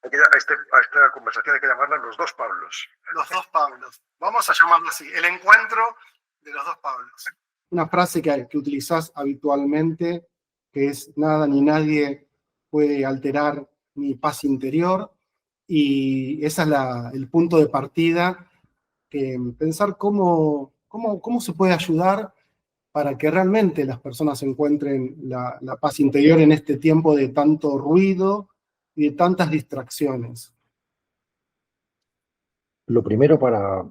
A esta conversación hay que llamarla los dos Pablos. Los dos Pablos. Vamos a llamarlo así, el encuentro de los dos Pablos. Una frase que utilizás habitualmente, que es nada ni nadie puede alterar mi paz interior, y ese es el punto de partida, que pensar cómo se puede ayudar para que realmente las personas encuentren la paz interior en este tiempo de tanto ruido y de tantas distracciones. Lo primero para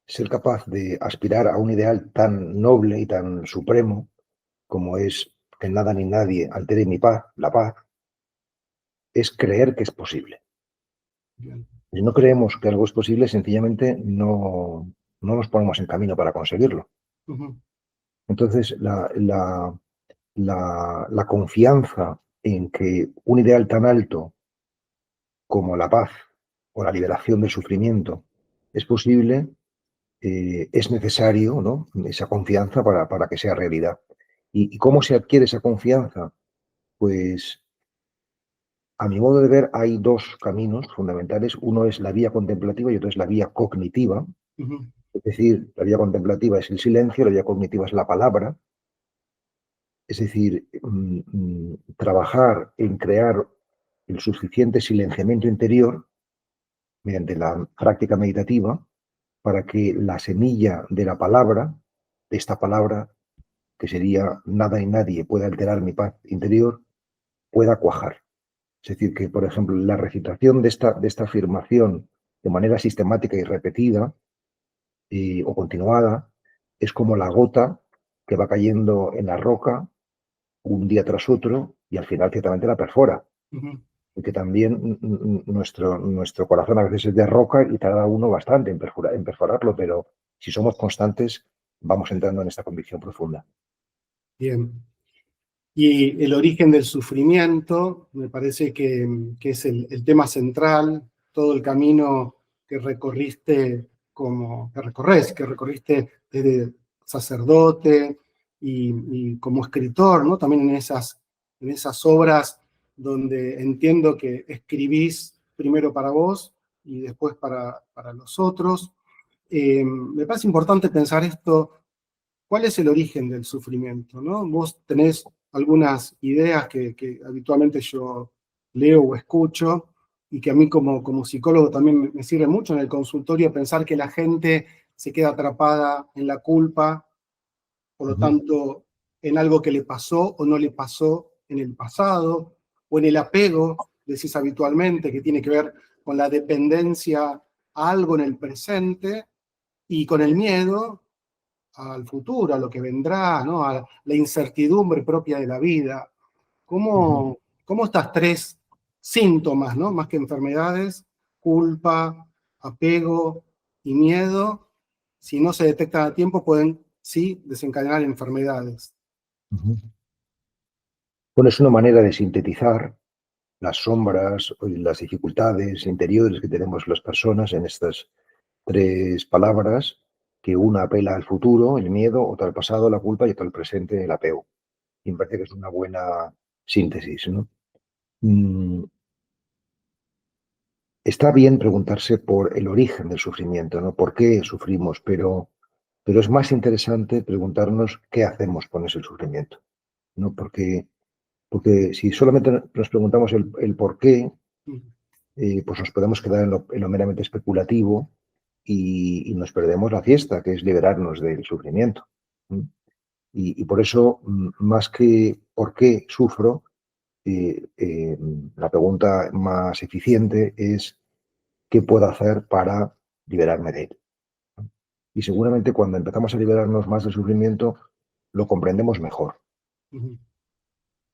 ser capaz de aspirar a un ideal tan noble y tan supremo como es que nada ni nadie altere mi paz, la paz, es creer que es posible. Bien. Si no creemos que algo es posible, sencillamente no nos ponemos en camino para conseguirlo. Uh-huh. Entonces, la confianza en que un ideal tan alto como la paz o la liberación del sufrimiento es posible, es necesario, ¿no?, esa confianza para que sea realidad. ¿Y cómo se adquiere esa confianza? Pues, a mi modo de ver, hay dos caminos fundamentales. Uno es la vía contemplativa y otro es la vía cognitiva. Uh-huh. Es decir, la vía contemplativa es el silencio, la vía cognitiva es la palabra. Es decir, trabajar en crear el suficiente silenciamiento interior mediante la práctica meditativa para que la semilla de la palabra, de esta palabra, que sería nada y nadie puede alterar mi paz interior, pueda cuajar. Es decir, que, por ejemplo, la recitación de esta afirmación de manera sistemática y repetida o continuada es como la gota que va cayendo en la roca un día tras otro y al final ciertamente la perfora. Uh-huh. Y que también nuestro corazón a veces es de roca y tarda uno bastante en perforarlo, pero si somos constantes vamos entrando en esta convicción profunda. Bien. Y el origen del sufrimiento, me parece que es el tema central, todo el camino que recorriste que recorriste desde sacerdote y como escritor, ¿no? También en esas obras donde entiendo que escribís primero para vos y después para los otros. Me parece importante pensar esto. ¿Cuál es el origen del sufrimiento, ¿no? Vos tenés algunas ideas que habitualmente yo leo o escucho y que a mí como psicólogo también me sirve mucho en el consultorio pensar que la gente se queda atrapada en la culpa, por lo tanto, en algo que le pasó o no le pasó en el pasado, o en el apego, decís habitualmente, que tiene que ver con la dependencia a algo en el presente y con el miedo al futuro, a lo que vendrá, ¿no? A la incertidumbre propia de la vida. ¿Cómo estas tres síntomas, ¿no?, más que enfermedades, culpa, apego y miedo, si no se detectan a tiempo, pueden sí desencadenar enfermedades? Bueno, es una manera de sintetizar las sombras y las dificultades interiores que tenemos las personas en estas tres palabras, que una apela al futuro, el miedo, otra al pasado, la culpa, y otra al presente, el apego. Y me parece que es una buena síntesis, ¿no? Está bien preguntarse por el origen del sufrimiento, ¿no? ¿Por qué sufrimos? Pero es más interesante preguntarnos qué hacemos con ese sufrimiento, ¿no? Porque si solamente nos preguntamos el por qué, pues nos podemos quedar en lo meramente especulativo y nos perdemos la fiesta, que es liberarnos del sufrimiento. Y por eso, más que por qué sufro, la pregunta más eficiente es qué puedo hacer para liberarme de él. Y seguramente cuando empezamos a liberarnos más del sufrimiento, lo comprendemos mejor.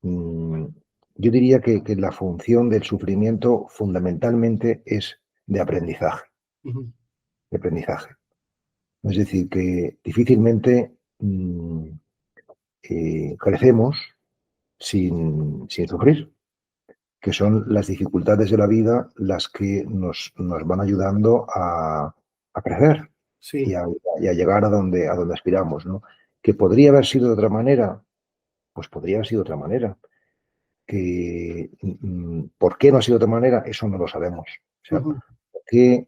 Yo diría que la función del sufrimiento fundamentalmente es de aprendizaje. De aprendizaje. Es decir, que difícilmente crecemos sin sufrir, que son las dificultades de la vida las que nos van ayudando a crecer. Sí. Y a llegar a donde aspiramos, ¿no? ¿Que podría haber sido de otra manera? Pues podría haber sido de otra manera. ¿por qué no ha sido de otra manera? Eso no lo sabemos. O sea, Ujú,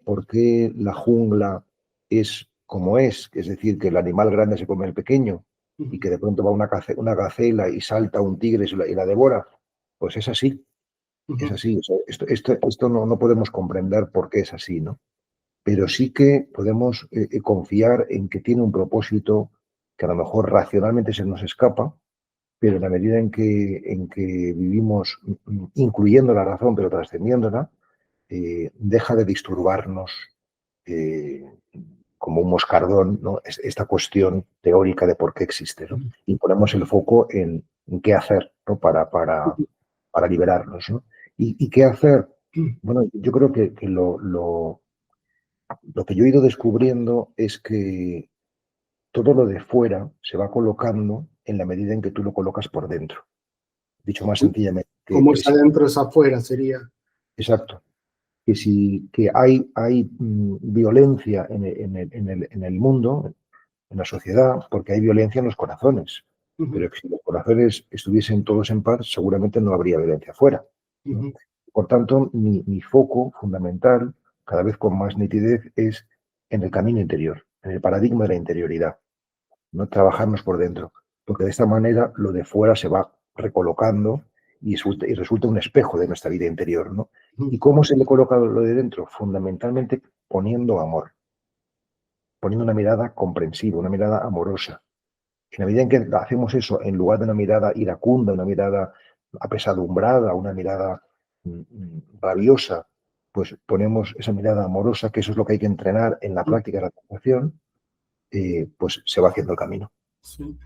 por qué la jungla es como es decir, que el animal grande se come el pequeño y ujú, que de pronto va una gacela y salta un tigre y la devora? Pues es así, es ujú, así. O sea, esto no podemos comprender por qué es así, ¿no? Pero sí que podemos confiar en que tiene un propósito que a lo mejor racionalmente se nos escapa, pero en la medida en que vivimos incluyendo la razón, pero trascendiéndola, deja de disturbarnos eh, como un moscardón, ¿no? Esta cuestión teórica de por qué existe, ¿no? ujú, Y ponemos el foco en qué hacer, ¿no? Para liberarnos, ¿no? ¿Y qué hacer? ujú. Bueno, yo creo que lo que yo he ido descubriendo es que todo lo de fuera se va colocando en la medida en que tú lo colocas por dentro. Dicho más sencillamente, Como es adentro es afuera, sería. exacto, que hay violencia en el mundo, en la sociedad, porque hay violencia en los corazones. Ujú, Pero si los corazones estuviesen todos en paz, seguramente no habría violencia afuera, ¿no? ujú, Por tanto, mi foco fundamental, cada vez con más nitidez, es en el camino interior, en el paradigma de la interioridad, no trabajarnos por dentro, porque de esta manera lo de fuera se va recolocando y resulta un espejo de nuestra vida interior, ¿no? ujú. ¿Y cómo se le coloca lo de dentro? Fundamentalmente poniendo amor, poniendo una mirada comprensiva, una mirada amorosa. En la medida en que hacemos eso, en lugar de una mirada iracunda, una mirada apesadumbrada, una mirada rabiosa, pues ponemos esa mirada amorosa, que eso es lo que hay que entrenar en la práctica de la meditación, pues se va haciendo el camino. Sí.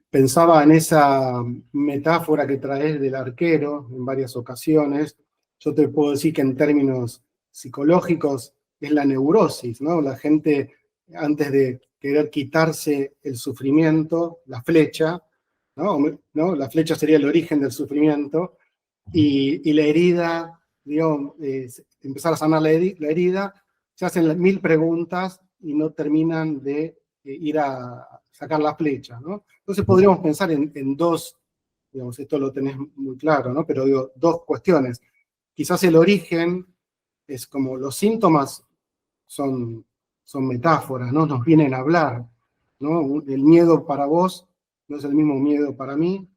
Pensaba en esa metáfora que traes del arquero en varias ocasiones. Yo te puedo decir que en términos psicológicos es la neurosis, ¿no? La gente, antes de querer quitarse el sufrimiento, la flecha, ¿no? ¿No? La flecha sería el origen del sufrimiento, y la herida, digamos, empezar a sanar la herida, se hacen 1000 preguntas y no terminan de ir a sacar la flecha, ¿no? Entonces podríamos pensar en dos, digamos, esto lo tenés muy claro, ¿no? Pero digo, dos cuestiones. Quizás el origen es como los síntomas son, son metáforas, ¿no? Nos vienen a hablar, ¿no? El miedo para vos no es el mismo miedo para mí,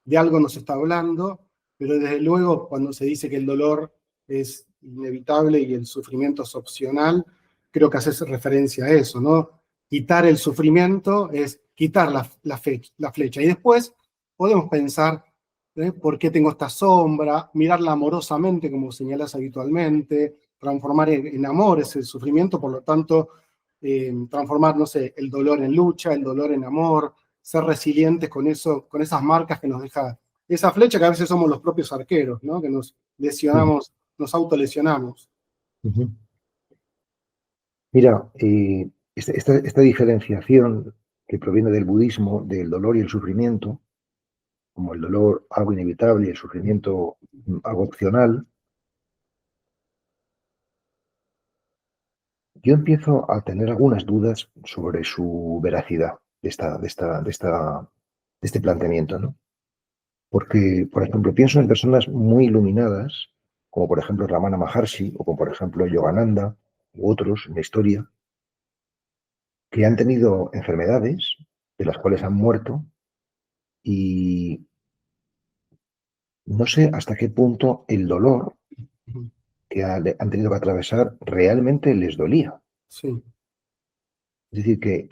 de algo nos está hablando, pero desde luego cuando se dice que el dolor es inevitable y el sufrimiento es opcional, creo que haces referencia a eso, ¿no? Quitar el sufrimiento es quitar la flecha. Y después podemos pensar, ¿por qué tengo esta sombra? Mirarla amorosamente, como señalas habitualmente, transformar en amor ese sufrimiento, por lo tanto, transformar, no sé, el dolor en lucha, el dolor en amor, ser resilientes con eso, con esas marcas que nos deja esa flecha, que a veces somos los propios arqueros, ¿no? Que nos lesionamos, nos autolesionamos. Ujú. Mira, esta diferenciación que proviene del budismo, del dolor y el sufrimiento, como el dolor algo inevitable y el sufrimiento algo opcional, yo empiezo a tener algunas dudas sobre su veracidad de este planteamiento, ¿no? Porque, por ejemplo, pienso en personas muy iluminadas, como por ejemplo Ramana Maharshi, o como por ejemplo Yogananda, u otros en la historia, que han tenido enfermedades de las cuales han muerto y no sé hasta qué punto el dolor que han tenido que atravesar realmente les dolía. Sí. Es decir, que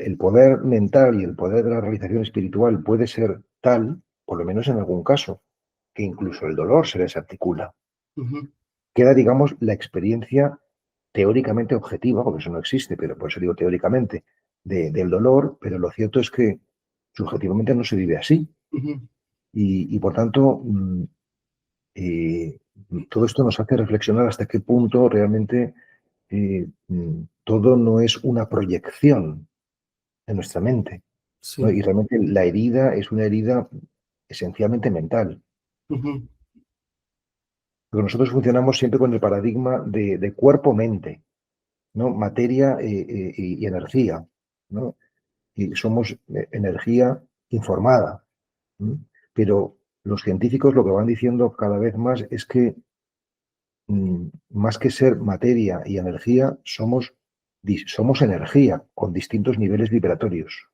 el poder mental y el poder de la realización espiritual puede ser tal, por lo menos en algún caso, que incluso el dolor se desarticula. Ujú. Queda, digamos, la experiencia teóricamente objetiva, porque eso no existe, pero por eso digo teóricamente, del dolor, pero lo cierto es que subjetivamente no se vive así. Ujú. Y por tanto, eh, todo esto nos hace reflexionar hasta qué punto realmente todo no es una proyección de nuestra mente, ¿no? Sí. Y realmente la herida es una herida esencialmente mental. Ujú. Porque nosotros funcionamos siempre con el paradigma de cuerpo-mente, ¿no? Materia y energía, ¿no? Y somos energía informada, ¿no? Pero los científicos lo que van diciendo cada vez más es que más que ser materia y energía, somos energía con distintos niveles vibratorios,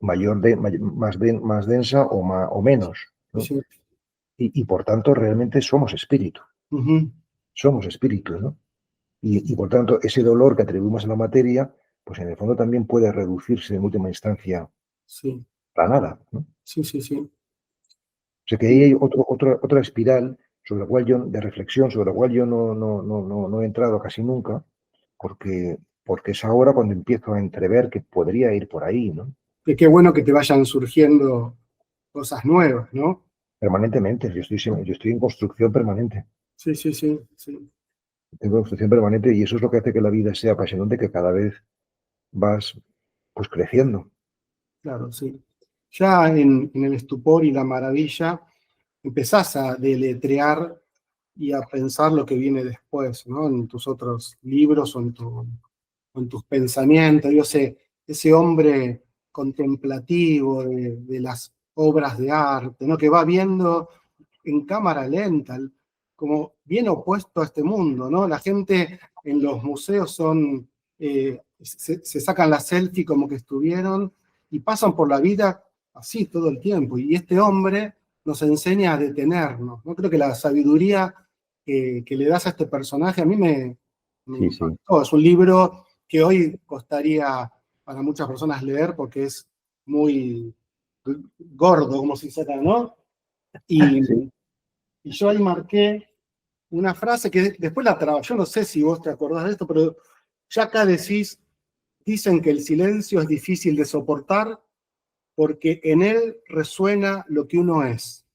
más densa o menos, ¿no? Sí. Y por tanto realmente somos espíritu, Ujú. ¿no? Y por tanto ese dolor que atribuimos a la materia, pues en el fondo también puede reducirse en última instancia Sí, a nada, ¿no? O sí, sí, sí. sea que ahí hay otra espiral sobre la cual de reflexión, sobre la cual yo no he entrado casi nunca, porque es ahora cuando empiezo a entrever que podría ir por ahí, ¿no? Que qué bueno que te vayan surgiendo cosas nuevas, ¿no? Permanentemente, yo estoy en construcción permanente. Sí, sí, sí, sí. Tengo construcción permanente y eso es lo que hace que la vida sea apasionante, que cada vez vas pues creciendo. Claro, sí. Ya en el estupor y la maravilla empezás a deletrear y a pensar lo que viene después, ¿no? En tus otros libros o en tus pensamientos. Yo sé, ese hombre contemplativo de las obras de arte, ¿no? Que va viendo en cámara lenta, como bien opuesto a este mundo, ¿no? La gente en los museos se sacan la selfie como que estuvieron y pasan por la vida así todo el tiempo. Y este hombre nos enseña a detenernos, ¿no? Creo que la sabiduría que le das a este personaje a mí me Sí, sí. impactó. Es un libro que hoy costaría para muchas personas leer porque es muy gordo, como se dice acá, ¿no? Sí. Y yo ahí marqué una frase que después la trabajé, yo no sé si vos te acordás de esto, pero ya acá dicen que el silencio es difícil de soportar porque en él resuena lo que uno es.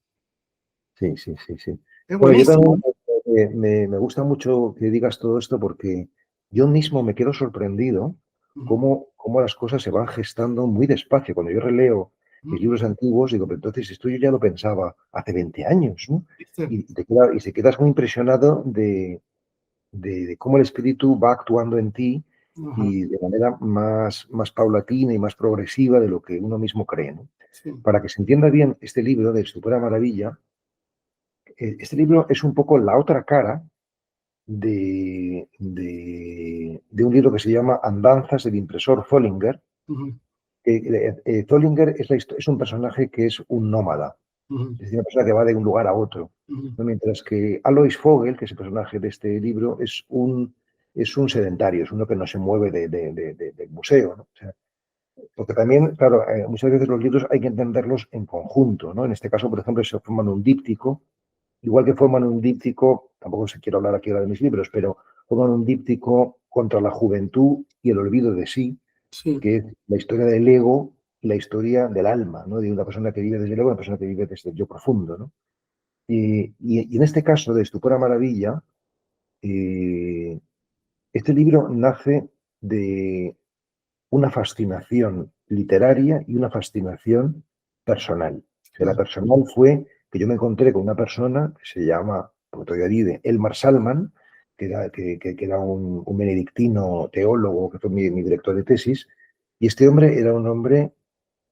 Sí, sí, sí, sí. Es Bueno, yo también buenísimo. me gusta mucho que digas todo esto porque yo mismo me quedo sorprendido cómo las cosas se van gestando muy despacio. Cuando yo releo mis libros antiguos, digo, pero entonces esto yo ya lo pensaba hace 20 años, ¿no? ¿Viste? Y se quedas muy impresionado de cómo el espíritu va actuando en ti Ajá, y de manera más paulatina y más progresiva de lo que uno mismo cree, ¿no? sí. Para que se entienda bien este libro de Estupenda Maravilla, este libro es un poco la otra cara de un libro que se llama Andanzas del impresor Zollinger. Ujú, Zollinger es un personaje que es un nómada, ujú, es decir, una persona que va de un lugar a otro, ujú. ¿no? Mientras que Alois Vogel, que es el personaje de este libro, es un sedentario, es uno que no se mueve del museo, ¿no? O sea, porque también, claro, muchas veces los libros hay que entenderlos en conjunto, ¿no? En este caso, por ejemplo, se forman un díptico. Igual que forman un díptico, tampoco se quiero hablar aquí ahora de mis libros, pero forman un díptico contra la juventud y el olvido de sí, Sí, que es la historia del ego y la historia del alma, ¿no? De una persona que vive desde el ego y una persona que vive desde el yo profundo, ¿no? Y en este caso de Estupenda Maravilla, eh, este libro nace de una fascinación literaria y una fascinación personal. O sea, la claro. personal fue que yo me encontré con una persona que se llama, porque todavía vive, Elmar Salman, que era un benedictino teólogo, que fue mi director de tesis, y este hombre era un hombre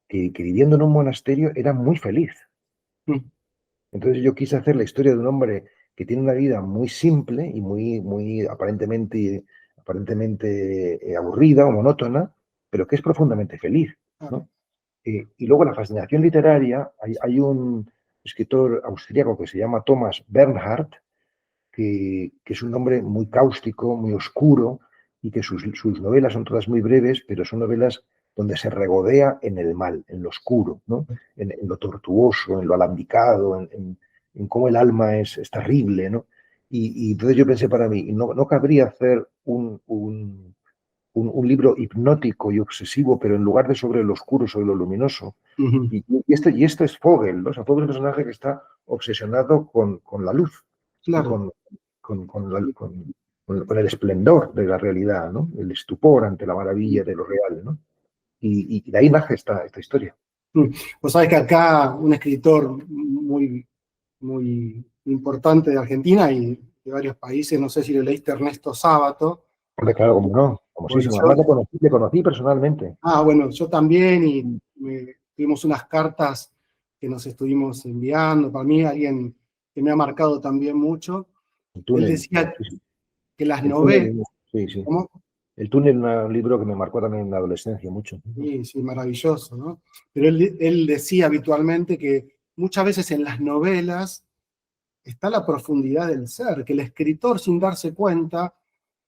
que viviendo en un monasterio era muy feliz. Mm, Entonces yo quise hacer la historia de un hombre que tiene una vida muy simple y muy aparentemente aburrida o monótona, pero que es profundamente feliz, claro. ¿no? Y luego la fascinación literaria, hay un escritor austríaco que se llama Thomas Bernhard, que es un hombre muy cáustico, muy oscuro, y que sus novelas son todas muy breves, pero son novelas donde se regodea en el mal, en lo oscuro, ¿no? En lo tortuoso, en lo alambicado, en cómo el alma es terrible, ¿no? Y entonces yo pensé para mí, no cabría hacer un libro hipnótico y obsesivo, pero en lugar de sobre lo oscuro, sobre lo luminoso. Ujú, Y esto es Vogel, ¿no? O sea, Vogel es un personaje que está obsesionado con la luz y claro. con el esplendor de la realidad, ¿no? El estupor ante la maravilla de lo real, ¿no? Y de ahí nace esta historia. Mm. Vos sabés que acá un escritor muy importante de Argentina y de varios países, no sé si lo leíste, Ernesto Sábato. Hombre, claro, como no, como sí, Bueno, además le conocí personalmente. bueno, yo también y tuvimos unas cartas que nos estuvimos enviando. Para mí, alguien que me ha marcado también mucho. El Él túnel. decía que las El novelas... túnel, sí, sí. ¿Cómo? El túnel es un libro que me marcó también en la adolescencia mucho. Sí, sí, maravilloso, ¿no? Pero él decía habitualmente que muchas veces en las novelas está la profundidad del ser, que el escritor, sin darse cuenta,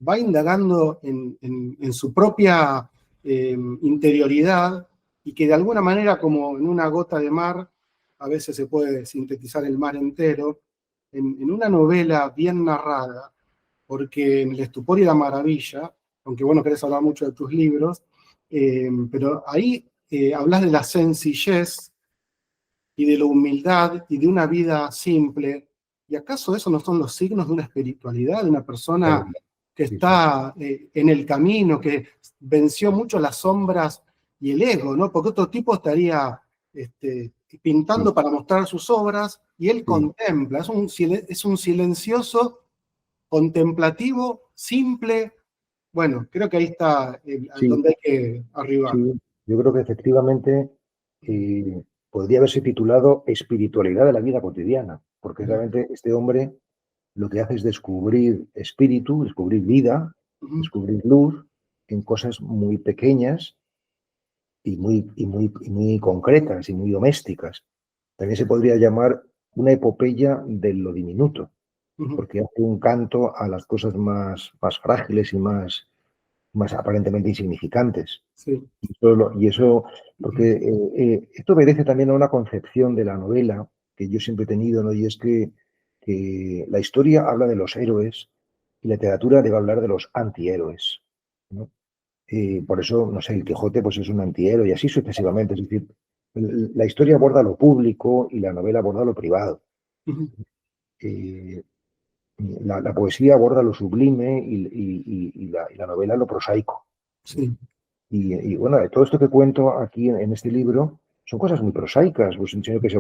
va indagando en su propia interioridad, y que de alguna manera, como en una gota de mar, a veces se puede sintetizar el mar entero, en una novela bien narrada, porque en El estupor y la maravilla, aunque bueno, querés hablar mucho de tus libros, pero ahí hablas de la sencillez y de la humildad y de una vida simple. ¿Y acaso eso no son los signos de una espiritualidad, de una Claro, persona que sí, sí. está en el camino, que venció mucho las sombras y el ego, ¿no? Porque otro tipo estaría pintando Sí, para mostrar sus obras, y él sí, contempla, es un silencioso, contemplativo, simple. Bueno, creo que ahí está sí, donde hay que arribar. sí. Yo creo que efectivamente podría haberse titulado Espiritualidad de la vida cotidiana, porque realmente este hombre lo que hace es descubrir espíritu, descubrir vida, descubrir luz en cosas muy pequeñas y muy concretas y muy domésticas. También se podría llamar una epopeya de lo diminuto, porque hace un canto a las cosas más frágiles y más aparentemente insignificantes. Sí. Y eso porque esto obedece también a una concepción de la novela que yo siempre he tenido, ¿no? Y es que la historia habla de los héroes y la literatura debe hablar de los antihéroes, ¿no? Y por eso, no sé, el Quijote pues es un antihéroe y así sucesivamente. Es decir, la historia aborda lo público y la novela aborda lo privado. Eh, la poesía aborda lo sublime y la novela lo prosaico. Sí. Bueno, todo esto que cuento aquí en este libro son cosas muy prosaicas. Pues un señor que se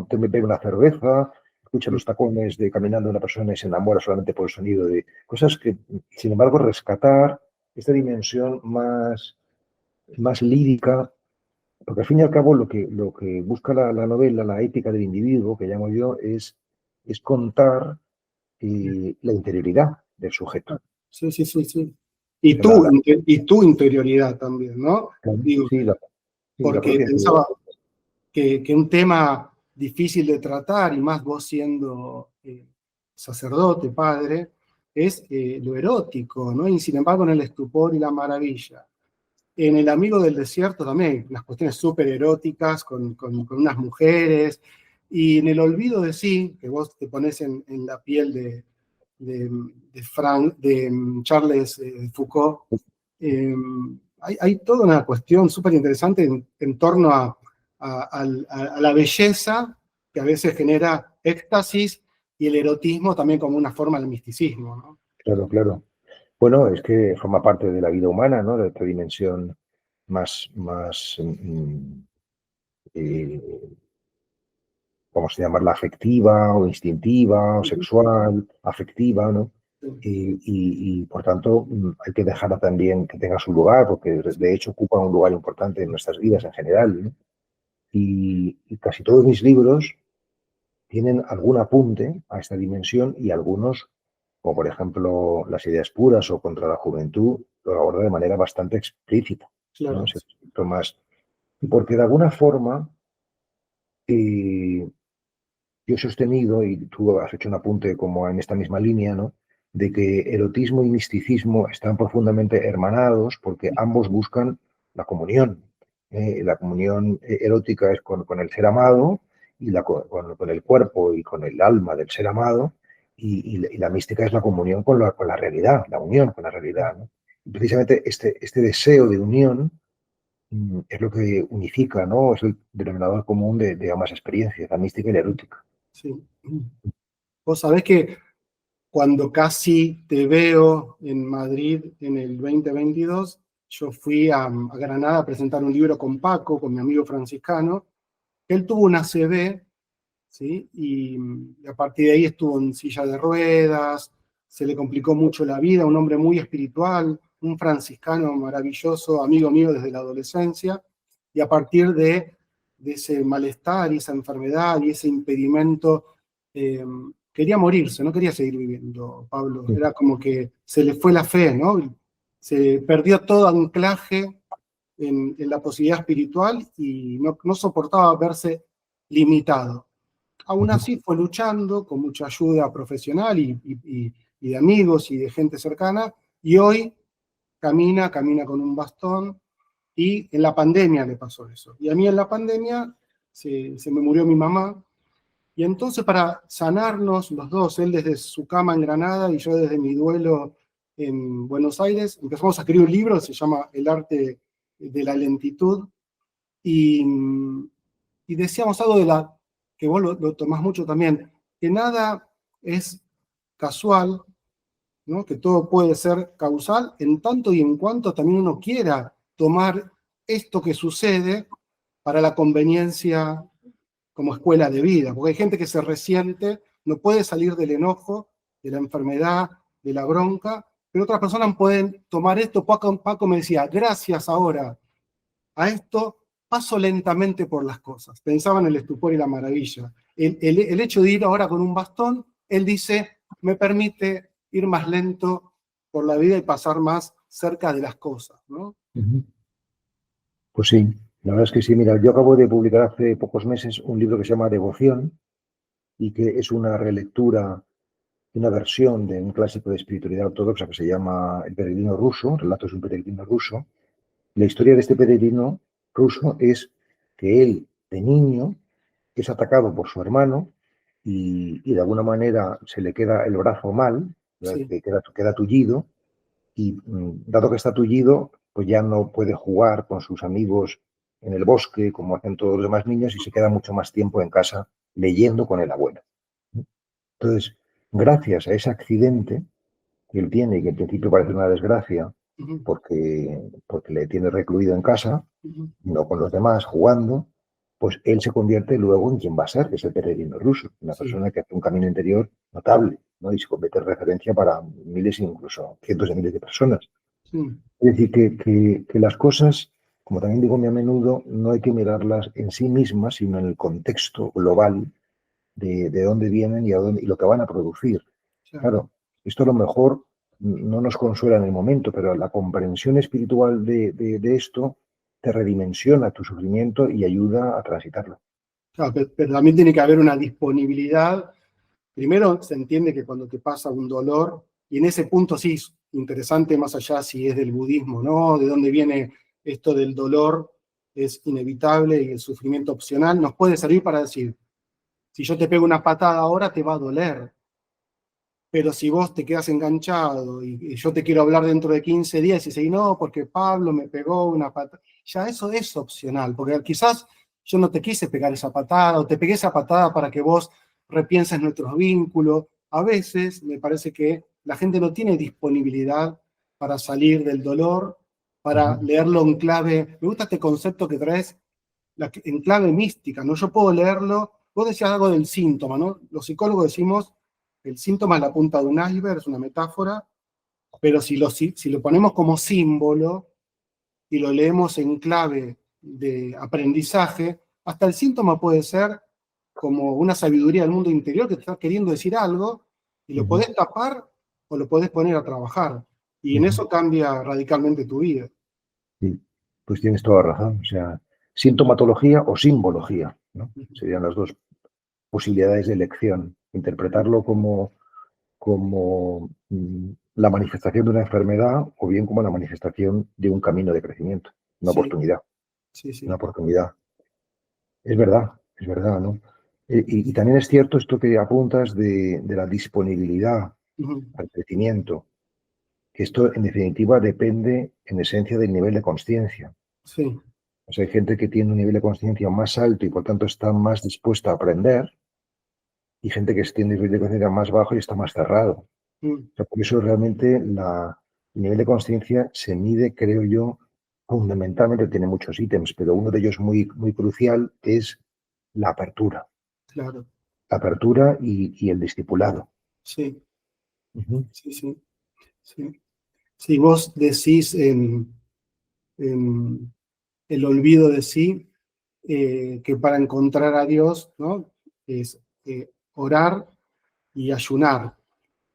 te bebe una cerveza, escucha los tacones de caminando una persona y se enamora solamente por el sonido de cosas que, sin embargo, rescatar esta dimensión más lírica, porque al fin y al cabo lo que busca la novela, la ética del individuo, que llamo yo, es contar la interioridad del sujeto. Sí, sí, sí, sí. Pero la, la- Y tu interioridad también, ¿no? Digo, sí, la porque propia interioridad. pensaba que un tema difícil de tratar, y más vos siendo sacerdote, padre, es lo erótico, ¿no? Y sin embargo, en El estupor y la maravilla. En El amigo del desierto también, unas cuestiones súper eróticas con unas mujeres. Y en El olvido de sí, que vos te pones en la piel de Charles Foucault, eh, hay toda una cuestión súper interesante en torno a la belleza, que a veces genera éxtasis, y el erotismo también como una forma del misticismo, ¿no? Claro, claro. Bueno, es que forma parte de la vida humana, ¿no? De esta dimensión más, eh, vamos a llamarla afectiva o instintiva o sexual, afectiva, ¿no? Por tanto, hay que dejarla también que tenga su lugar, porque de hecho ocupa un lugar importante en nuestras vidas en general, ¿no? Y casi todos mis libros tienen algún apunte a esta dimensión y algunos, como por ejemplo Las ideas puras o Contra la juventud, lo aborda de manera bastante explícita, ¿no? Claro. Es un más. Porque de alguna forma eh, yo he sostenido, y tú has hecho un apunte como en esta misma línea, ¿no? De que erotismo y misticismo están profundamente hermanados porque ambos buscan la comunión. La comunión erótica es con el ser amado y con el cuerpo y con el alma del ser amado, y la mística es la comunión con la realidad, la unión con la realidad, ¿no? Y precisamente este deseo de unión es lo que unifica, ¿no? Es el denominador común de ambas experiencias, la mística y la erótica. Sí. Vos sabés que cuando casi te veo en Madrid en el 2022, yo fui a Granada a presentar un libro con Paco, con mi amigo franciscano. Él tuvo una ACV, ¿sí? Y a partir de ahí estuvo en silla de ruedas, se le complicó mucho la vida, un hombre muy espiritual, un franciscano maravilloso, amigo mío desde la adolescencia, y a partir de de ese malestar y esa enfermedad y ese impedimento. Quería morirse, no quería seguir viviendo, Pablo. Sí. Era como que se le fue la fe, ¿no? Se perdió todo anclaje en la posibilidad espiritual y no soportaba verse limitado. Aún así fue luchando con mucha ayuda profesional y de amigos y de gente cercana, y hoy camina con un bastón, y en la pandemia le pasó eso. Y a mí en la pandemia se me murió mi mamá, y entonces para sanarnos los dos, él desde su cama en Granada y yo desde mi duelo en Buenos Aires, empezamos a escribir un libro que se llama El arte de la lentitud, y, y decíamos algo que vos lo tomás mucho también, que nada es casual, ¿no? Que todo puede ser causal, en tanto y en cuanto también uno quiera tomar esto que sucede para la conveniencia como escuela de vida, porque hay gente que se resiente, no puede salir del enojo, de la enfermedad, de la bronca, pero otras personas pueden tomar esto. Paco me decía, gracias ahora a esto paso lentamente por las cosas. Pensaba en el estupor y la maravilla. El hecho de ir ahora con un bastón, él dice, me permite ir más lento por la vida y pasar más cerca de las cosas, ¿no? Pues sí, la verdad es que sí. Mira, yo acabo de publicar hace pocos meses un libro que se llama Devoción y que es una relectura, una versión de un clásico de espiritualidad ortodoxa que se llama El peregrino ruso, Relatos de un peregrino ruso. La historia de este peregrino ruso es que él, de niño, es atacado por su hermano y de alguna manera se le queda el brazo mal, Sí. que queda tullido, y dado que está tullido, pues ya no puede jugar con sus amigos en el bosque como hacen todos los demás niños y se queda mucho más tiempo en casa leyendo con el abuelo. Entonces, gracias a ese accidente que él tiene y que en principio parece una desgracia Uh-huh. porque le tiene recluido en casa, Uh-huh. no con los demás, jugando, pues él se convierte luego en quien va a ser, que es el peregrino ruso, una Sí. persona que hace un camino interior notable, ¿no? Y se convierte en referencia para miles, incluso cientos de miles de personas. Sí. Es decir, que las cosas, como también digo muy a menudo, no hay que mirarlas en sí mismas, sino en el contexto global de dónde vienen y lo que van a producir. Claro, esto a lo mejor no nos consuela en el momento, pero la comprensión espiritual de esto te redimensiona tu sufrimiento y ayuda a transitarlo. Claro, pero también tiene que haber una disponibilidad. Primero se entiende que cuando te pasa un dolor, y en ese punto sí es interesante más allá si es del budismo, ¿no? De dónde viene esto del dolor, es inevitable y el sufrimiento opcional, nos puede servir para decir, si yo te pego una patada ahora te va a doler, pero si vos te quedas enganchado y yo te quiero hablar dentro de 15 días y decís, no, porque Pablo me pegó una patada, ya eso es opcional, porque quizás yo no te quise pegar esa patada o te pegué esa patada para que vos repienses nuestros vínculos. A veces me parece que la gente no tiene disponibilidad para salir del dolor, para leerlo en clave. Me gusta este concepto que traes en clave mística, ¿no? Yo puedo leerlo, vos decías algo del síntoma, ¿no? Los psicólogos decimos el síntoma es la punta de un iceberg, es una metáfora, pero si lo ponemos como símbolo y lo leemos en clave de aprendizaje, hasta el síntoma puede ser como una sabiduría del mundo interior que te está queriendo decir algo y lo podés tapar o lo podés poner a trabajar. Y en eso cambia radicalmente tu vida. Sí, pues tienes toda razón. O sea, sintomatología o simbología, ¿no? Serían las dos posibilidades de elección. Interpretarlo como la manifestación de una enfermedad o bien como la manifestación de un camino de crecimiento, una Sí, oportunidad, sí, sí. una oportunidad. Es verdad, ¿no? Y también es cierto esto que apuntas de la disponibilidad Ujú. al crecimiento, que esto en definitiva depende en esencia del nivel de conciencia. Sí. O sea, hay gente que tiene un nivel de conciencia más alto y por tanto está más dispuesta a aprender y gente que tiene un nivel de conciencia más bajo y está más cerrado. Mm. O sea, por eso realmente el nivel de conciencia se mide, creo yo, fundamentalmente, tiene muchos ítems, pero uno de ellos muy, muy crucial es la apertura. Claro. La apertura y el discipulado. Sí, Ujú. sí, sí. Sí. Si vos decís en el olvido de sí, que para encontrar a Dios, ¿no? Es orar y ayunar.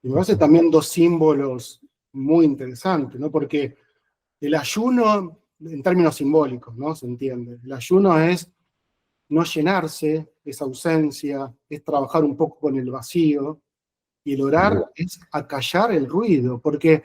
Y me parece también dos símbolos muy interesantes, ¿no? Porque el ayuno, en términos simbólicos, ¿no? Se entiende. El ayuno es no llenarse, es ausencia, es trabajar un poco con el vacío, y el orar es acallar el ruido, porque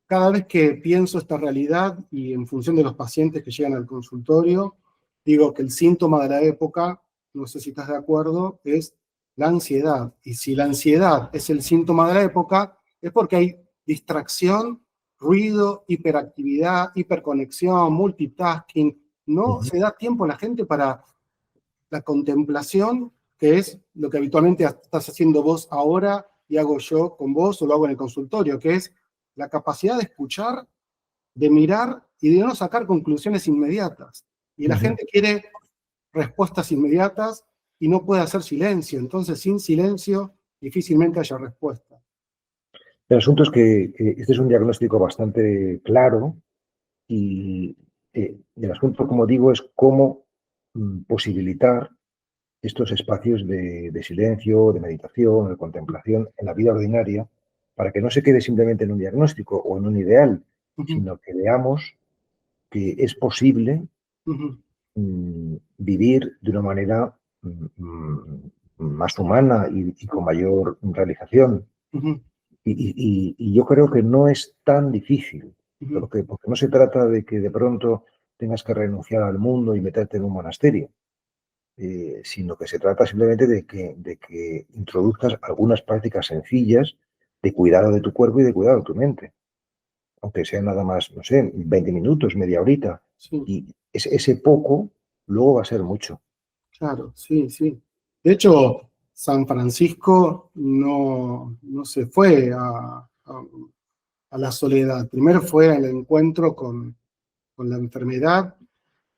cada vez que pienso esta realidad y en función de los pacientes que llegan al consultorio, digo que el síntoma de la época, no sé si estás de acuerdo, es la ansiedad. Y si la ansiedad es el síntoma de la época, es porque hay distracción, ruido, hiperactividad, hiperconexión, multitasking. No se da tiempo a la gente para la contemplación, que es lo que habitualmente estás haciendo vos ahora y hago yo con vos o lo hago en el consultorio, que es la capacidad de escuchar, de mirar y de no sacar conclusiones inmediatas. Y la gente quiere respuestas inmediatas y no puede hacer silencio. Entonces, sin silencio, difícilmente haya respuesta. El asunto es que este es un diagnóstico bastante claro y el asunto, como digo, es cómo posibilitar estos espacios de silencio, de meditación, de contemplación en la vida ordinaria, para que no se quede simplemente en un diagnóstico o en un ideal, sino que veamos que es posible vivir de una manera más humana y con mayor realización. Y yo creo que no es tan difícil, porque no se trata de que de pronto tengas que renunciar al mundo y meterte en un monasterio. Sino que se trata simplemente de que introduzcas algunas prácticas sencillas de cuidado de tu cuerpo y de cuidado de tu mente. Aunque sea nada más, no sé, 20 minutos, media horita. Sí. Y ese poco luego va a ser mucho. Claro, sí, sí. De hecho, San Francisco no se fue a la soledad. Primero fue al encuentro con la enfermedad,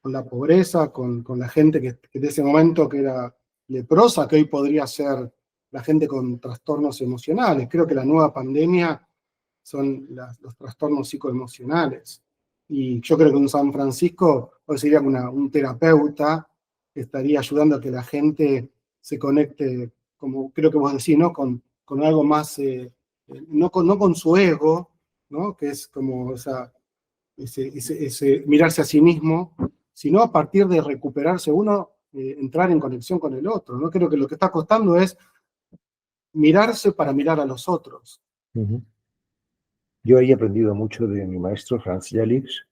con la pobreza, con la gente que de ese momento que era leprosa, que hoy podría ser la gente con trastornos emocionales. Creo que la nueva pandemia son los trastornos psicoemocionales. Y yo creo que un San Francisco hoy sería un terapeuta que estaría ayudando a que la gente se conecte, como creo que vos decís, ¿no? Con algo más, no con su ego, ¿no? Que es como ese mirarse a sí mismo, sino a partir de recuperarse uno, entrar en conexión con el otro, ¿no? Creo que lo que está costando es mirarse para mirar a los otros. Yo he aprendido mucho de mi maestro Franz Jalix,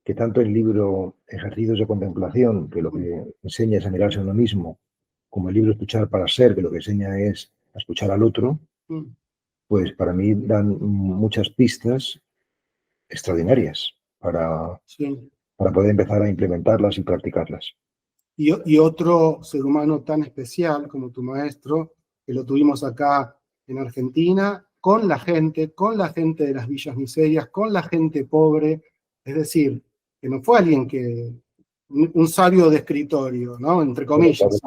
que tanto el libro Ejercicios de Contemplación, que lo que enseña es a mirarse a uno mismo, como el libro Escuchar para Ser, que lo que enseña es a escuchar al otro, pues para mí dan muchas pistas extraordinarias para poder empezar a implementarlas y practicarlas. Y otro ser humano tan especial como tu maestro, que lo tuvimos acá en Argentina, con la gente de las villas miserias, con la gente pobre, es decir, que no fue alguien un sabio de escritorio, ¿no? Entre comillas,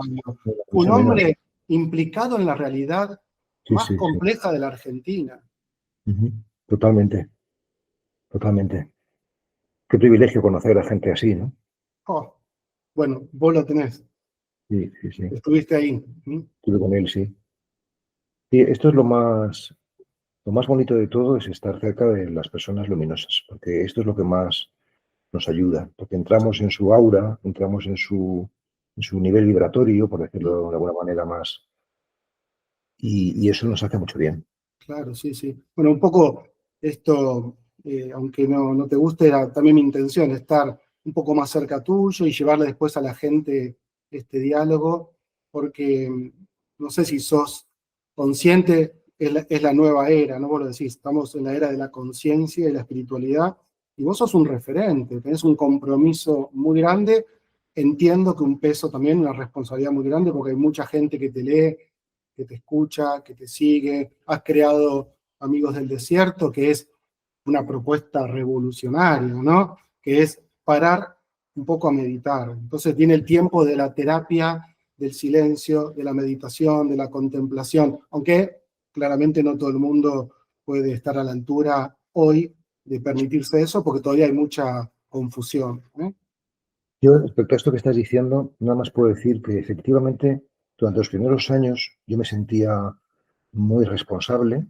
un hombre implicado en la realidad más compleja de la Argentina. Totalmente, totalmente. Qué privilegio conocer a gente así, ¿no? Oh, bueno, vos lo tenés. Sí, sí, sí. Estuviste ahí. Estuve con él, sí. Y esto es lo más bonito de todo, es estar cerca de las personas luminosas, porque esto es lo que más nos ayuda, porque entramos en su aura, entramos en su nivel vibratorio, por decirlo de alguna manera más, y eso nos hace mucho bien. Claro, sí, sí. Bueno, un poco esto, aunque no te guste, era también mi intención, estar un poco más cerca tuyo y llevarle después a la gente este diálogo, porque no sé si sos consciente, es la nueva era, ¿no? Vos lo decís, estamos en la era de la conciencia y la espiritualidad, y vos sos un referente, tenés un compromiso muy grande, entiendo que un peso también, una responsabilidad muy grande, porque hay mucha gente que te lee, que te escucha, que te sigue. Has creado Amigos del Desierto, que es una propuesta revolucionaria, ¿no? Que es parar un poco a meditar. Entonces viene el tiempo de la terapia, del silencio, de la meditación, de la contemplación, aunque claramente no todo el mundo puede estar a la altura hoy de permitirse eso, porque todavía hay mucha confusión, ¿eh? Yo, respecto a esto que estás diciendo, nada más puedo decir que efectivamente durante los primeros años yo me sentía muy responsable,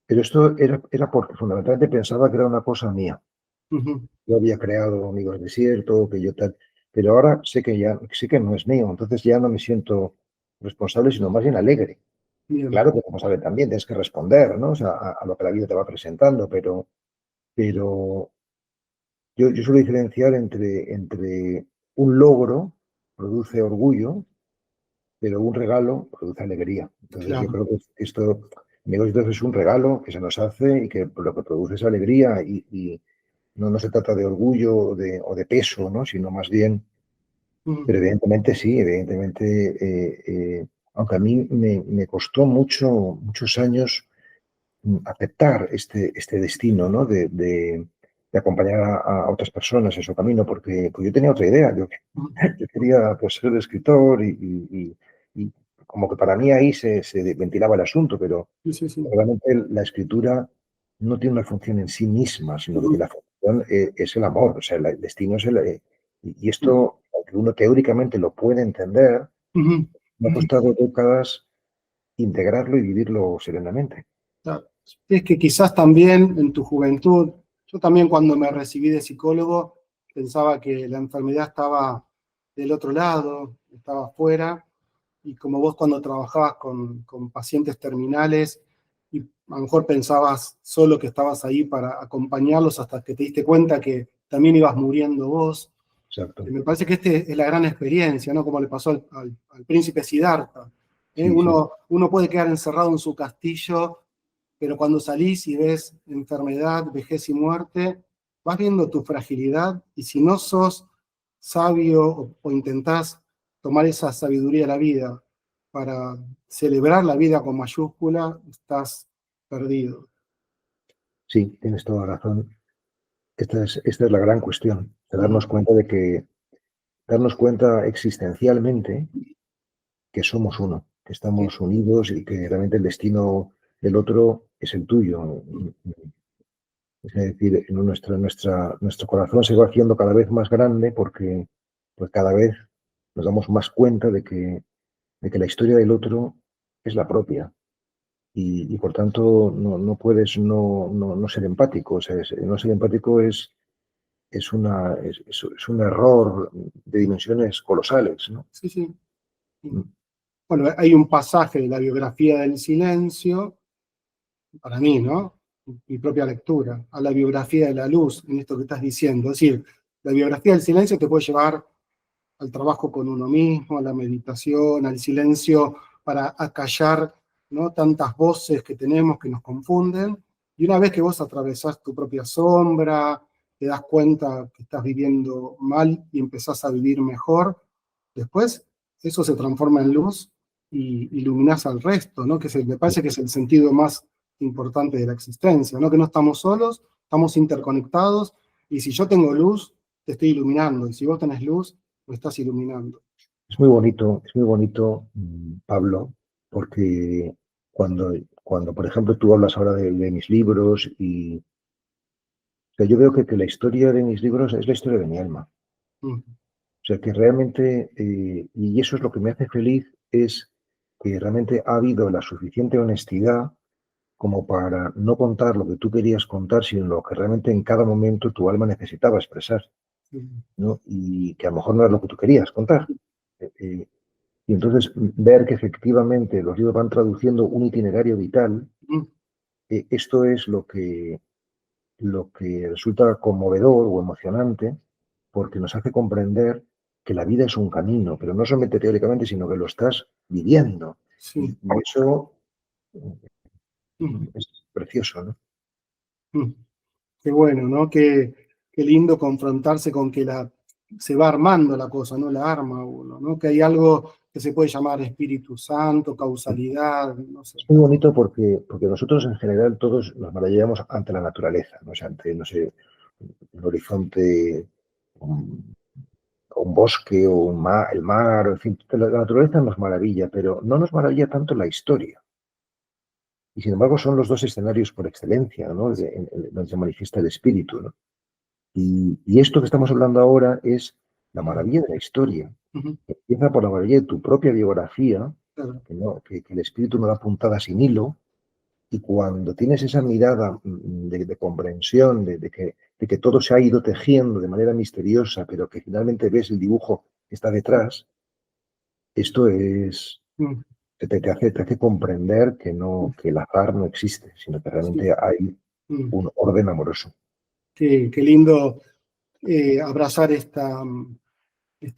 pero esto era porque fundamentalmente pensaba que era una cosa mía. Ujú. Yo había creado Amigos Desierto, que yo tal, pero ahora sé que no es mío, entonces ya no me siento responsable, sino más bien alegre. Bien. Claro que responsable también, tienes que responder, ¿no? O sea, a lo que la vida te va presentando, pero yo suelo diferenciar entre un logro produce orgullo, pero un regalo produce alegría. Entonces yo Claro. creo que esto, Amigos Desierto es un regalo que se nos hace y que lo que produce es alegría y no se trata de orgullo o de peso, ¿no? Sino más bien, Ujú. pero evidentemente sí, evidentemente, aunque a mí me costó muchos años aceptar este destino, ¿no? De acompañar a otras personas en su camino, porque pues yo tenía otra idea, Ujú. yo quería pues, ser escritor y como que para mí ahí se ventilaba el asunto, pero Sí, sí, sí. realmente la escritura no tiene una función en sí misma, sino que Ujú. la función es el amor, o sea, el destino es y Ujú. esto, aunque uno teóricamente lo puede entender, Ujú. me ha costado décadas integrarlo y vivirlo serenamente. Claro. Es que quizás también en tu juventud, yo también cuando me recibí de psicólogo pensaba que la enfermedad estaba del otro lado, estaba afuera, y como vos cuando trabajabas con pacientes terminales, y a lo mejor pensabas solo que estabas ahí para acompañarlos hasta que te diste cuenta que también ibas muriendo vos. Exacto. Me parece que esta es la gran experiencia, ¿no? Como le pasó al príncipe Siddhartha. Sí, sí. Uno puede quedar encerrado en su castillo, pero cuando salís y ves enfermedad, vejez y muerte, vas viendo tu fragilidad y si no sos sabio o intentás tomar esa sabiduría de la vida para celebrar la vida con mayúscula, estás perdido. Sí, tienes toda la razón. Esta es la gran cuestión, de Ujú. darnos cuenta existencialmente que somos uno, que Sí, estamos unidos y que realmente el destino del otro es el tuyo. Es decir, nuestro corazón se va haciendo cada vez más grande porque pues cada vez nos damos más cuenta de que la historia del otro es la propia. Y por tanto no puedes no ser empático. O sea, no ser empático es un error de dimensiones colosales, ¿no? sí, sí. Bueno, hay un pasaje de la biografía del silencio, para mí, ¿no? Mi propia lectura, a la biografía de la luz, en esto que estás diciendo. Es decir, la biografía del silencio te puede llevar al trabajo con uno mismo, a la meditación, al silencio para acallar, ¿no? Tantas voces que tenemos que nos confunden. Y una vez que vos atravesás tu propia sombra, te das cuenta que estás viviendo mal y empezás a vivir mejor, después eso se transforma en luz y iluminás al resto, ¿no? Me parece que es el sentido más importante de la existencia, ¿no? Que no estamos solos, estamos interconectados, y si yo tengo luz, te estoy iluminando, y si vos tenés luz, me estás iluminando. Es muy bonito, Pablo, porque cuando, por ejemplo, tú hablas ahora de mis libros o sea, yo veo que la historia de mis libros es la historia de mi alma. Mm. O sea, que realmente, y eso es lo que me hace feliz, es que realmente ha habido la suficiente honestidad como para no contar lo que tú querías contar, sino lo que realmente en cada momento tu alma necesitaba expresar, Mm. ¿no? Y que a lo mejor no era lo que tú querías contar. Y entonces ver que efectivamente los libros van traduciendo un itinerario vital, Mm. esto es lo que resulta conmovedor o emocionante, porque nos hace comprender que la vida es un camino, pero no solamente teóricamente, sino que lo estás viviendo. Y Sí. eso Mm. es precioso, ¿no? Mm. Qué bueno, ¿no? Qué lindo confrontarse con que se va armando la cosa, no la arma uno, ¿no? Que hay algo que se puede llamar Espíritu Santo, causalidad, no sé. Es muy bonito porque nosotros en general todos nos maravillamos ante la naturaleza, ¿no? O sea, ante, no sé, un horizonte, un bosque o el mar, en fin, la naturaleza nos maravilla, pero no nos maravilla tanto la historia. Y sin embargo son los dos escenarios por excelencia, ¿no? Donde se manifiesta el espíritu, ¿no? Y esto que estamos hablando ahora es la maravilla de la historia. Ujú, Empieza por la maravilla de tu propia biografía, claro, que el espíritu no da puntada sin hilo, y cuando tienes esa mirada de comprensión, de que todo se ha ido tejiendo de manera misteriosa, pero que finalmente ves el dibujo que está detrás, esto es, mm, te hace comprender que, no, que el azar no existe, sino que sí, realmente hay mm. un orden amoroso. Qué lindo abrazar esta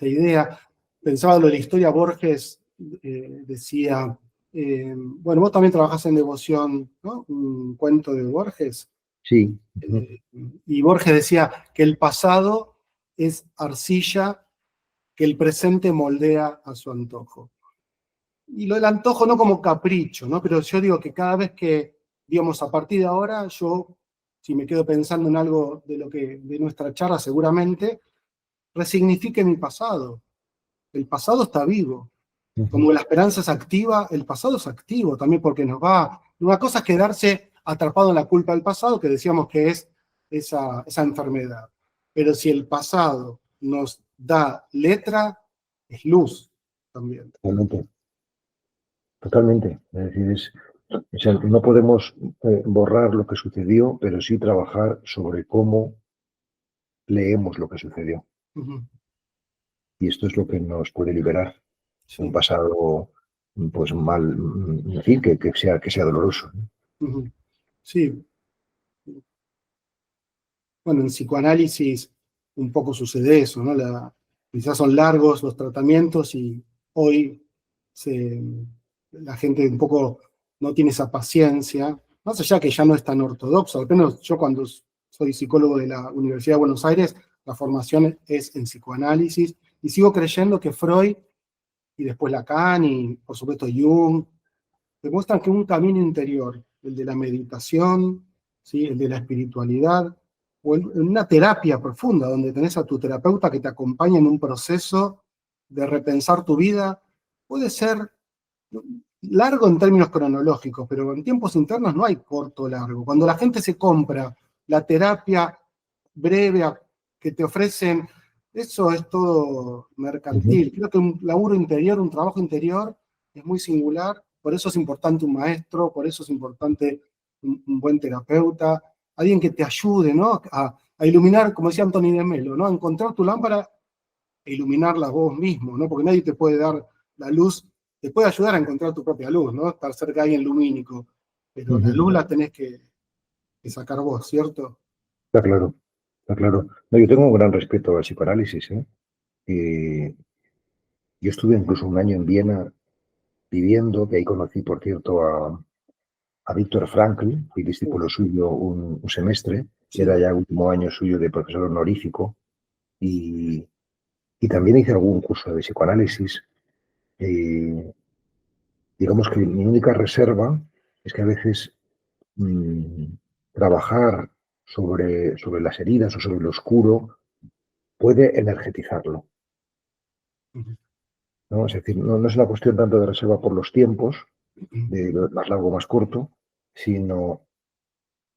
idea. Pensaba lo de la historia, Borges decía, bueno, vos también trabajás en Devoción, ¿no? Un cuento de Borges. Sí. Eh, y Borges decía que el pasado es arcilla que el presente moldea a su antojo. Y lo del antojo no como capricho, ¿no? Pero yo digo que cada vez que, digamos, a partir de ahora, yo, si me quedo pensando en algo de nuestra charla, seguramente, resignifique mi pasado. El pasado está vivo. Como la esperanza es activa, el pasado es activo también porque nos va. Una cosa es quedarse atrapado en la culpa del pasado, que decíamos que es esa enfermedad. Pero si el pasado nos da letra, es luz también. Totalmente. Totalmente. Es decir, o sea, no podemos borrar lo que sucedió, pero sí trabajar sobre cómo leemos lo que sucedió. Ujú. Y esto es lo que nos puede liberar de un Sí. pasado pues mal, en fin, que sea doloroso, ¿no? Ujú. Sí. Bueno, en psicoanálisis un poco sucede eso, ¿no? Quizás son largos los tratamientos y hoy se, la gente un poco no tiene esa paciencia, más allá que ya no es tan ortodoxo. Al menos yo cuando soy psicólogo de la Universidad de Buenos Aires, la formación es en psicoanálisis y sigo creyendo que Freud y después Lacan y por supuesto Jung demuestran que un camino interior, el de la meditación, ¿sí? El de la espiritualidad, o en una terapia profunda, donde tenés a tu terapeuta que te acompaña en un proceso de repensar tu vida, puede ser largo en términos cronológicos, pero en tiempos internos no hay corto o largo. Cuando la gente se compra la terapia breve que te ofrecen, eso es todo Ujú. mercantil. Creo que un laburo interior, un trabajo interior es muy singular, por eso es importante un maestro, por eso es importante un buen terapeuta, alguien que te ayude, ¿no? A iluminar, como decía Anthony de Melo, ¿no? A encontrar tu lámpara e iluminarla vos mismo, ¿no? Porque nadie te puede dar la luz, te puede ayudar a encontrar tu propia luz, ¿no? Estar cerca de alguien lumínico, pero la Ujú. luz la tenés que sacar vos, ¿cierto? Está claro, está claro. No, yo tengo un gran respeto al psicoanálisis, ¿eh? Y yo estuve incluso un año en Viena viviendo, que ahí conocí, por cierto, a Viktor Frankl, fui Uf, discípulo suyo un semestre, sí, era ya último año suyo de profesor honorífico, y, y también hice algún curso de psicoanálisis. Eh, digamos que mi única reserva es que a veces mm, trabajar sobre las heridas o sobre lo oscuro puede energetizarlo, ujú, ¿no? Es decir, no es una cuestión tanto de reserva por los tiempos, ujú, de lo más largo o más corto, sino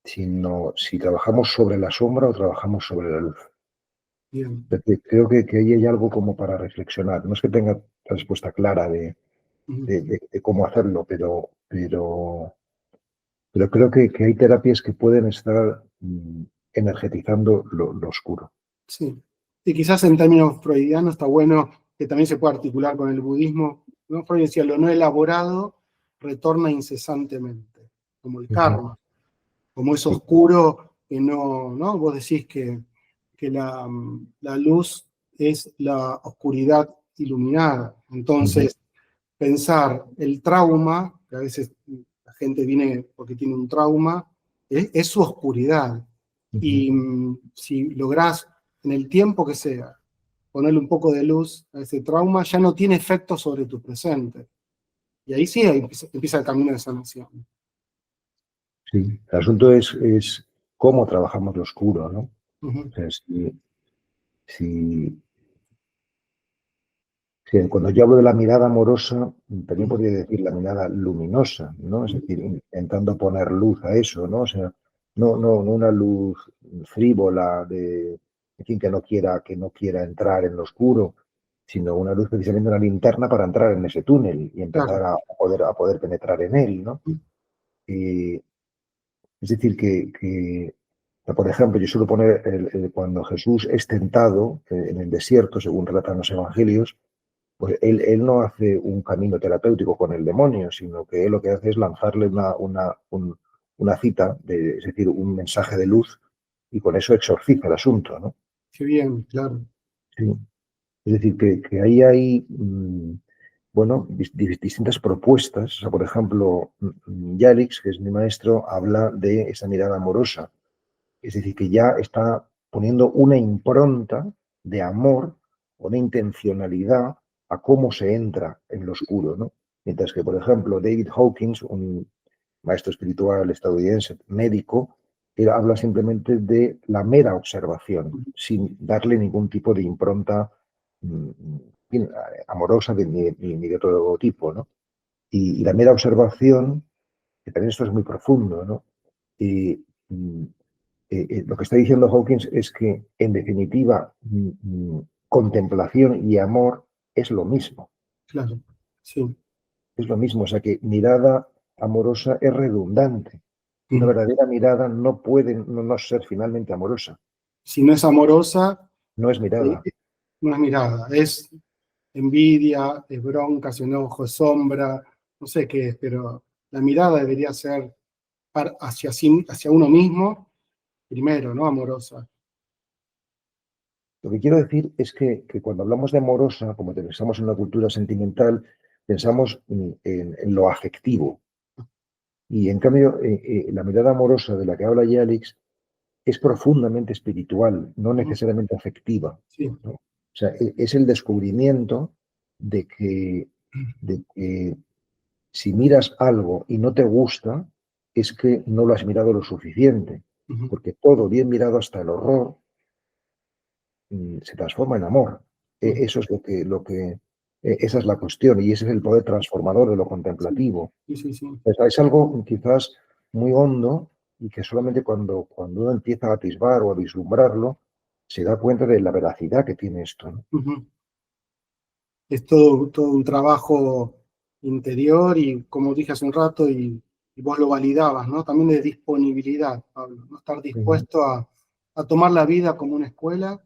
si trabajamos sobre la sombra o trabajamos sobre la luz. bien, Porque creo que ahí hay algo como para reflexionar. No es que tenga respuesta clara ujú, de cómo hacerlo, pero creo que hay terapias que pueden estar energetizando lo oscuro. sí. Y quizás en términos freudianos está bueno que también se pueda articular con el budismo, ¿no? Freud decía, lo no elaborado retorna incesantemente, como el Ujú. karma, como es Sí. oscuro que no, ¿no? Vos decís que la luz es la oscuridad iluminada. Ujú. Entonces, pensar el trauma, que a veces la gente viene porque tiene un trauma, es su oscuridad. Ujú. Y si lográs en el tiempo que sea ponerle un poco de luz a ese trauma, ya no tiene efecto sobre tu presente. Y ahí sí empieza el camino de sanación. Sí. El asunto es cómo trabajamos lo oscuro, ¿no? Ujú, O sea, si, sí, cuando yo hablo de la mirada amorosa, también ujú, podría decir la mirada luminosa, ¿no? Es ujú, decir, intentando poner luz a eso, ¿no? O sea, no una luz frívola en fin, que no quiera entrar en lo oscuro, sino una luz precisamente una linterna para entrar en ese túnel y empezar claro. a poder penetrar en él, ¿no? Y, es decir, por ejemplo, yo suelo poner cuando Jesús es tentado en el desierto, según relatan los evangelios, pues él no hace un camino terapéutico con el demonio, sino que él lo que hace es lanzarle una cita, es decir, un mensaje de luz, y con eso exorciza el asunto, ¿no? Qué bien, claro. Sí. Es decir, que ahí hay, bueno, distintas propuestas. O sea, por ejemplo, Yalix, que es mi maestro, habla de esa mirada amorosa. Es decir, que ya está poniendo una impronta de amor, una intencionalidad a cómo se entra en lo oscuro, ¿no? Mientras que, por ejemplo, David Hawkins, un maestro espiritual estadounidense, médico, él habla simplemente de la mera observación, sin darle ningún tipo de impronta amorosa ni de otro tipo, ¿no? Y la mera observación, que también esto es muy profundo, ¿no? Y, lo que está diciendo Hawkins es que, en definitiva, contemplación y amor es lo mismo. Claro, sí. Es lo mismo, o sea que mirada amorosa es redundante. Una Mm. verdadera mirada no puede no ser finalmente amorosa. Si no es amorosa, No es mirada. no es mirada, es envidia, es bronca, es enojo, es sombra, no sé qué es, pero la mirada debería ser hacia uno mismo, primero, ¿no? Amorosa. Lo que quiero decir es que cuando hablamos de amorosa, como pensamos en una cultura sentimental, pensamos en lo afectivo. Y en cambio, la mirada amorosa de la que habla Yalix es profundamente espiritual, no necesariamente afectiva, Sí. ¿no? O sea, es el descubrimiento de que si miras algo y no te gusta, es que no lo has mirado lo suficiente, porque todo bien mirado hasta el horror se transforma en amor. Eso es esa es la cuestión y ese es el poder transformador de lo contemplativo. Sí, sí, sí. Es algo quizás muy hondo y que solamente cuando uno empieza a atisbar o a vislumbrarlo, se da cuenta de la veracidad que tiene esto, ¿no? Es todo un trabajo interior y, como dije hace un rato, y vos lo validabas, ¿no? También de disponibilidad, Pablo, ¿no? Estar dispuesto a tomar la vida como una escuela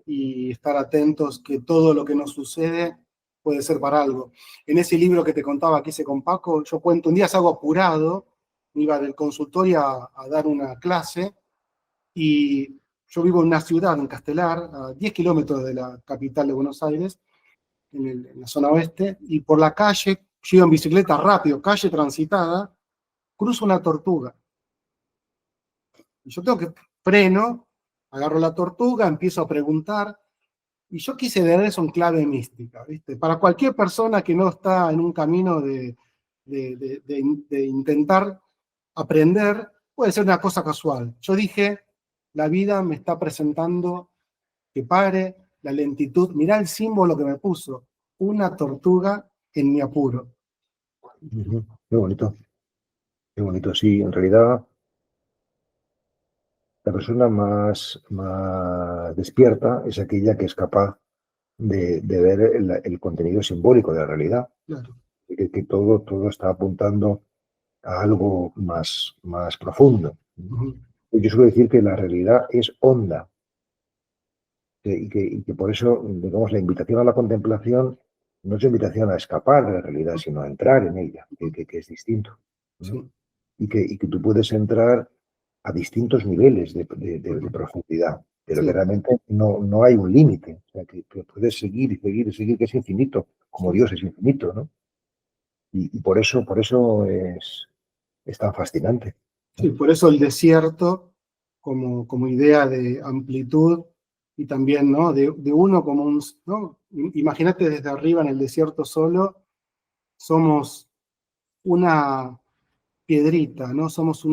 y estar atentos que todo lo que nos sucede puede ser para algo. En ese libro que te contaba que hice con Paco, yo cuento, un día salgo apurado, me iba del consultorio a dar una clase, y yo vivo en una ciudad, en Castelar, a 10 kilómetros de la capital de Buenos Aires, en la zona oeste, y por la calle, yo iba en bicicleta rápido, calle transitada, cruzo una tortuga. Y yo tengo que freno, agarro la tortuga, empiezo a preguntar, y yo quise ver eso en clave mística, ¿viste? Para cualquier persona que no está en un camino de intentar aprender, puede ser una cosa casual. Yo dije, la vida me está presentando que pare, la lentitud. Mirá el símbolo que me puso, una tortuga en mi apuro. Qué bonito. Qué bonito. Sí, en realidad, la persona más despierta es aquella que es capaz de ver el contenido simbólico de la realidad. Claro. Que todo está apuntando a algo más profundo. Yo suelo decir que la realidad es honda y que por eso, digamos, la invitación a la contemplación no es invitación a escapar de la realidad, sino a entrar en ella, que es distinto, ¿no? Sí. Y que tú puedes entrar a distintos niveles de profundidad, pero que Sí. realmente no hay un límite, o sea, que puedes seguir y seguir y seguir, que es infinito, como Sí. Dios es infinito, ¿no? Y por eso es tan fascinante, Sí, ¿no? por eso el desierto como idea de amplitud y también, ¿no? de uno como un, ¿no? Imagínate desde arriba en el desierto solo, somos una piedrita, ¿no? Somos Y,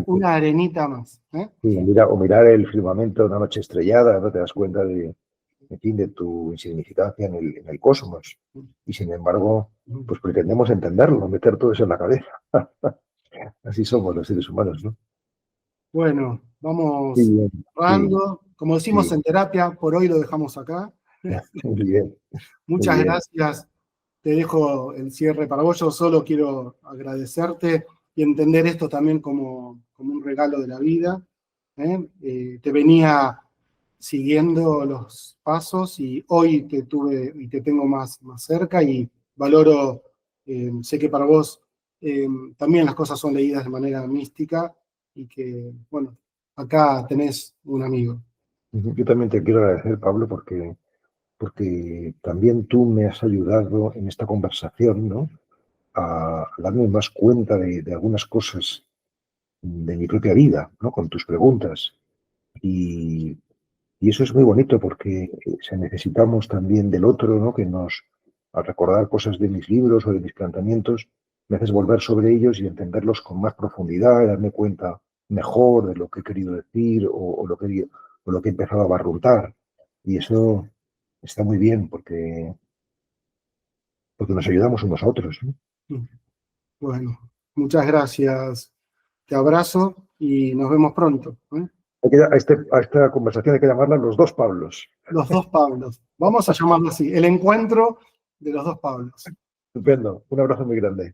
una arenita más. ¿Eh? o mirar el firmamento de una noche estrellada, no te das cuenta en fin, de tu insignificancia en el cosmos. Y sin embargo, pues pretendemos entenderlo, meter todo eso en la cabeza. Así somos los seres humanos, ¿no? Bueno, vamos Muy bien, cerrando. Como decimos sí, en terapia, por hoy lo dejamos acá. muy bien, muy Muchas bien. gracias. Te dejo el cierre para vos. Yo solo quiero agradecerte y entender esto también como un regalo de la vida. Te venía siguiendo los pasos y hoy te tuve y te tengo más cerca y valoro, sé que para vos también las cosas son leídas de manera mística y que, bueno, acá tenés un amigo. Yo también te quiero agradecer, Pablo, porque también tú me has ayudado en esta conversación, ¿no? A darme más cuenta de algunas cosas de mi propia vida, ¿no? Con tus preguntas. Y, y eso es muy bonito porque se necesitamos también del otro, ¿no? Que al recordar cosas de mis libros o de mis planteamientos, me haces volver sobre ellos y entenderlos con más profundidad, darme cuenta mejor de lo que he querido decir o lo que he empezado a barruntar. Y eso está muy bien porque nos ayudamos unos a otros, ¿no? Bueno, muchas gracias. Te abrazo y nos vemos pronto. A esta conversación hay que llamarla los dos Pablos. Los dos Pablos. Vamos a llamarlo así, el encuentro de los dos Pablos. Estupendo. Un abrazo muy grande.